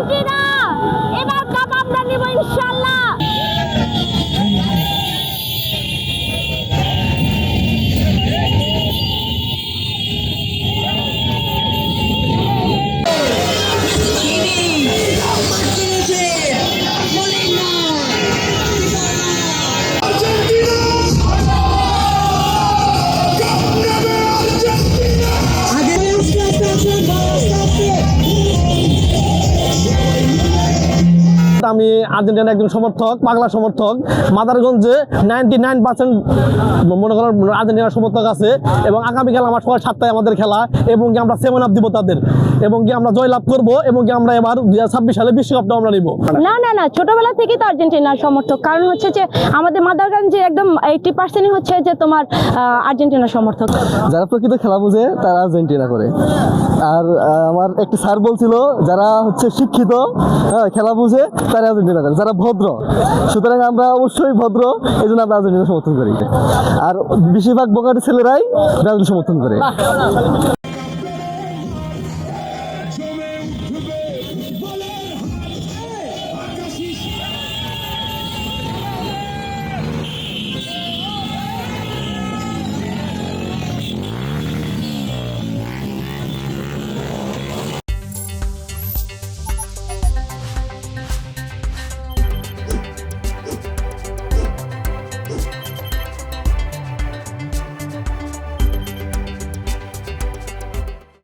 Argentina এবার cup আমরা নিব ইনশাআল্লাহ। আমি আর্জেন্টিনার একজন সমর্থক, পাগলা সমর্থক। মাদারগঞ্জে 99% মনে করেন আর্জেন্টিনার সমর্থক আছে এবং আগামীকাল আমার সকাল 7টায় আমাদের খেলা এবং কি আমরা 7 আপ দিব তাদের এবং কি আমরা জয়লাভ করব এবং কি আমরা এবার 2026 সালে বিশ্বকাপটা আমরা নিব। না না না, ছোটবেলা থেকেই তো আর্জেন্টিনার সমর্থক। কারণ হচ্ছে যে আমাদের মাদারগঞ্জে একদম 80%ই হচ্ছে যে তোমার আর্জেন্টিনার সমর্থক। যারা প্রকৃত খেলা বুঝে তারা আর্জেন্টিনা করে। আর আমার একটা স্যার বলছিল যারা হচ্ছে শিক্ষিত, খেলা বুঝে তারা আর্জেন্টিনা করে, যারা ভদ্র। সুতরাং আমরা অবশ্যই ভদ্র, এই জন্য আমরা আর্জেন্টিনা সমর্থন করি। আর বেশিরভাগ বোকাটি ছেলেরাই ব্রাজিল সমর্থন করে।